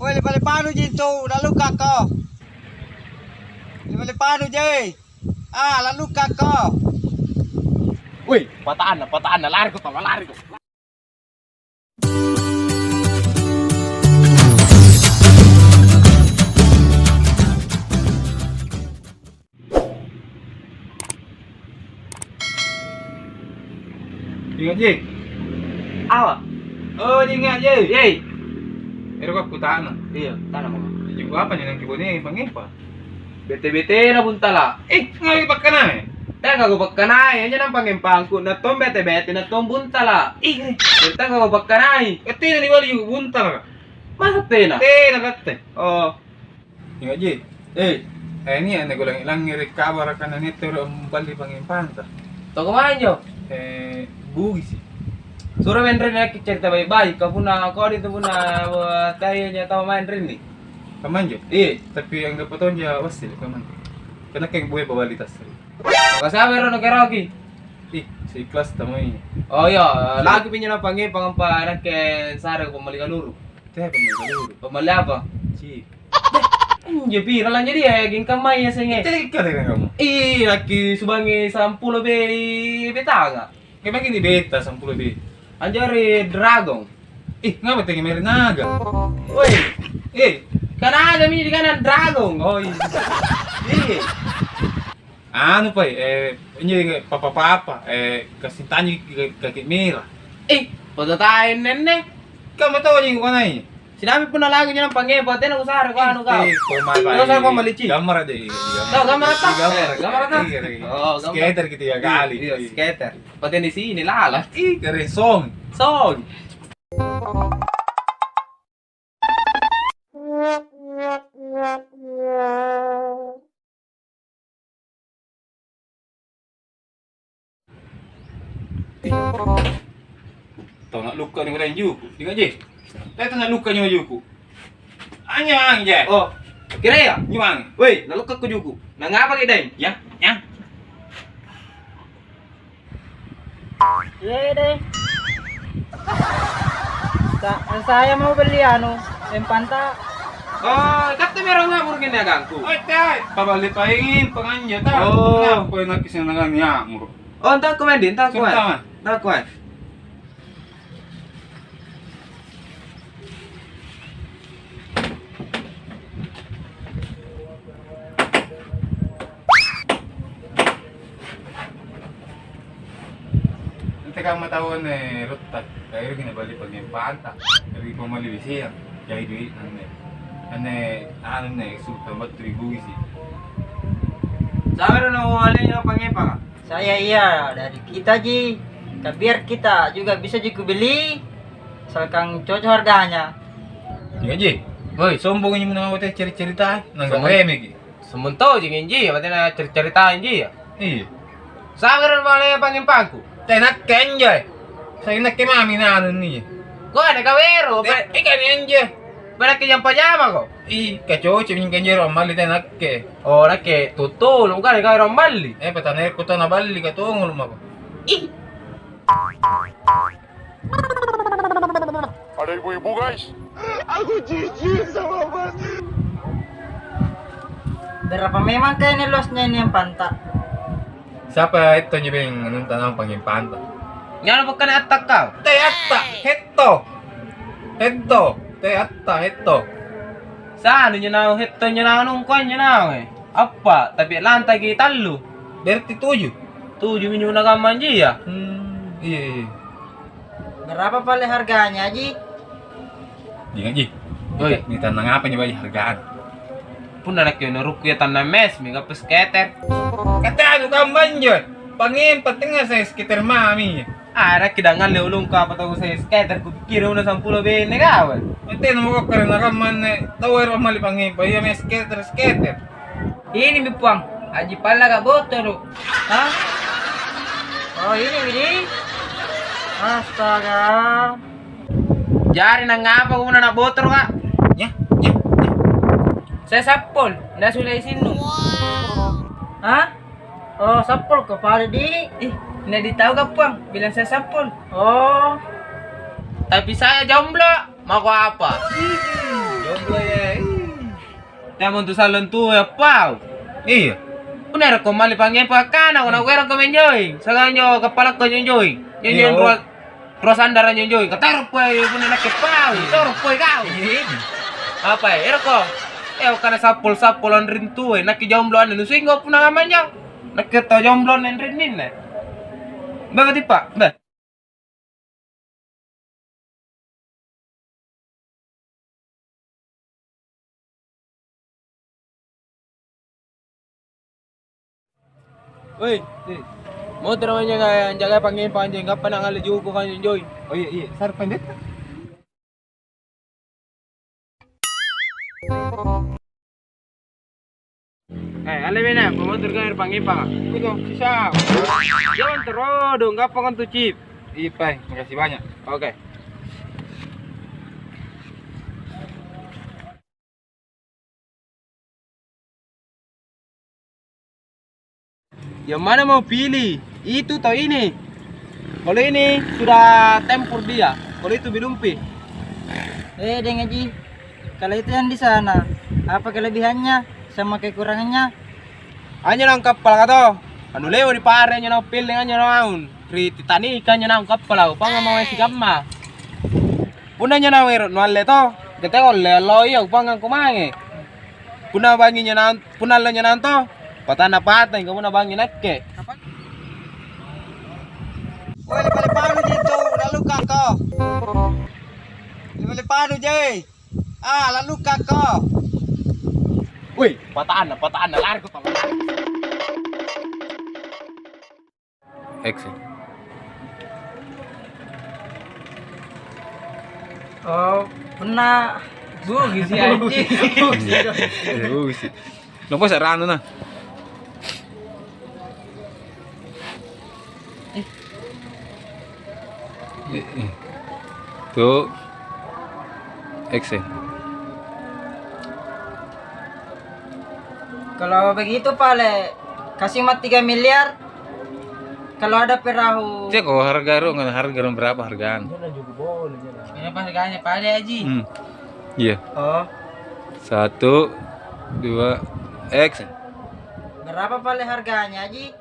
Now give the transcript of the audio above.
Woi, paano dito? Lalu kako. Paano je? Lalu kako. Wih, pataan na, lari ko to, lari ko. Ingat je. Awa, Oh, ingat je. yey. Pero ka kutaan. Iya, tanah mo. Juga apa yang kibo ni pangipa? Bete-bete na buntala. Ngayon pa ka na eh. Teka ko bakkanay, yan ang pangimpang ko na tom bete-bete na tom buntala. Teka ko bakkanay. Kati na ni wali yung bunta ka. Masate na. Nakatte. Oh, Ingat je. Ini ane ko lang i-recover ka na nito ang bali pangimpanta. to kumain nyo. Bugi sih. Suruh main rin na cerita baik-baik. Kau dito muna tayo niya tama main rin nih. Kaman je. Tapi ang dapat dia wasil kaman. Kana kay buhay pabalitas. Kasama rin nag-karaoke. Si class tamoy. Oh iya, lagi pinyo na pangimpang pa ke sara ko malikaluro. Teh pamilya. Pamali apa? Si. Ya pira lang jadi ging kamay ya singe. Teh ka rin kamu. Laki subangi 10 be betanga. Kaya maging beta 10 be. Anjari dragon. Nga ba tingin meron naga? Woi, Kana kana mi di kanan dragon. Oh iya. Ano pa ini papa kasintanyo kay Mira. Foto tayo nene. Kamu tahu yung kanay? Sinabi po na lagi niyo ng pangimpang. Tinan ko sara ko ano ka. Ano sa ko malichi? Gamara de. Gamara ta. Gamara ta. Oh, Skater kita ya kali. Iya, skater. Pati di sini lalas. Kare song. Song. Tahu nak luka ni orang juku. Dengar je. Tahu nak luka ni juku. Anyang je. Oh, kira ya? Nyuang. Woi, nalukak ko juku. Nangapa kita ini? Ya, ya. Deh. Saya mau beli empanta. Oh, kata meron nga murgin na gangku. Oy, tay. Pabalik pa ingin panganya ta. Oh. Nga po na kisinangan niya mo. Oh, entah kumain din, entah kumain. Sumtaman. Entah kumain. Nanti kang matawan rutat. Kaya rin ginabali pag yung panta. Kaya po malibisir. Kaya duit ano sultan ba't tribugis eh. Sabi rin na uhalin yung pangimpang. Saya iya dari kita Ji. Biar kita juga bisa juga beli. Asalkan cocok harganya. Iya Ji. Woi, sombongin mo naman tayo cerita. Nang Sombong. gawemig eh. Sementara jengin ji, pati na ceritain ji ya. Iya. Sabi rin uhalin yung pangimpangku. Tayo nakkenjay. Sa nakemami na ano niya. Ko ada kawero, Ika niyan Ji. pada yang pajama ko. Kacoche yung kanjero ang mali tayo nakke. Oh, nake tutul, bukan ada kawero mali. Pataner ko to na bali ka to ngulma ko. Ada ibu-ibu guys. Berapa memang kayak ini losnya ini empanta? Siapa ito niya bang anong tanong pangimpanta? Ngano ba ka na atak ka? Teatta, hetto. Hetto. Saan nyo na hito nyo na anong kwan nyo na eh? Apa, tapi lantai kita lu. Berarti 7. Tujuh minyo na kaman ji ya. Iya. Berapa paling harganya Ji? Ingat Ji. Oi, Ni tanang apa niya ba yung hargaan? pun na kayo na rukyatan na mes, may kapaskater. Kata ano ka man yun? Pangimpat nga sa skitter mami. Ara kidangan leulung ka pataw sa skater ko kiro na 10 bene kawan. Ate na mo ka karin na man tawar mali pangimpa. Iya may skitter. Ini mi puang. Aji pala ka botol. Hah? Oh ini Widi. Astaga. Jari na ngapa ko na botol ka? Ya. Saya sapol, na sulay sino. Hah? Oh sapol ke pala di. Hindi tahu ka puang, bilang saya sapol. Oh. Tapi saya jomblo, mau apa? Jomblo ya. Namun tu salon tu ya pau. Iya. Una ko mali pangen pa kana ko na wera ko menjoy. Saganyo kepala ko nyoy. Nyoy terus andaran nyoy. Kataro po pun nak pau. Taro po kau. Apa ya? Era ko. Kana sapol-sapolon rin tu nak jombloan nu singgo pun namanya. Nak to jombloan rin nin. Ba tipa? Ba. Woi, mau terus jaga panggil panjang kapan nak ngalih ko kan enjoy. Oh iya, sar pendek. Ale bena, mau terus kan panggil pa. Ito, sisa. Jangan terus dong, kapan kan tu chip. Iya, Pai. Makasih banyak. Oke. Yang mana mau pilih? Itu atau ini? Kalau ini sudah tempur dia, kalau itu belum pi. Deng Haji, kalau itu yang di sana, apa kelebihannya sama kekurangannya? Hanya nang kapal kato. Anu lewo di pare nya nang pil dengan nya naun. Pri Titanic nya nang kapal pa nga mau si gamma. Puna nya nang wero no alle to. Kete olle loyo pa nga kumange. Puna bangi nya nang puna le nya nang to. Patana patay ko muna bangi nakke. Woi, paano dito? Lalu kako. Paano jay? Lalu kako. Wih, pataan na lari ko to. Exit. Oh, pernah. Bugi si anjing. Bagus sih. Nopo sa rano na. Tuh. Exit. Kalau begitu Pale, kasih mat 3 miliar. Kalau ada perahu. Cek kok harga berapa hargaan? Ini apa harganya Pak Ade Haji? Iya. Oh, 1 2 exit. berapa Pale harganya Haji?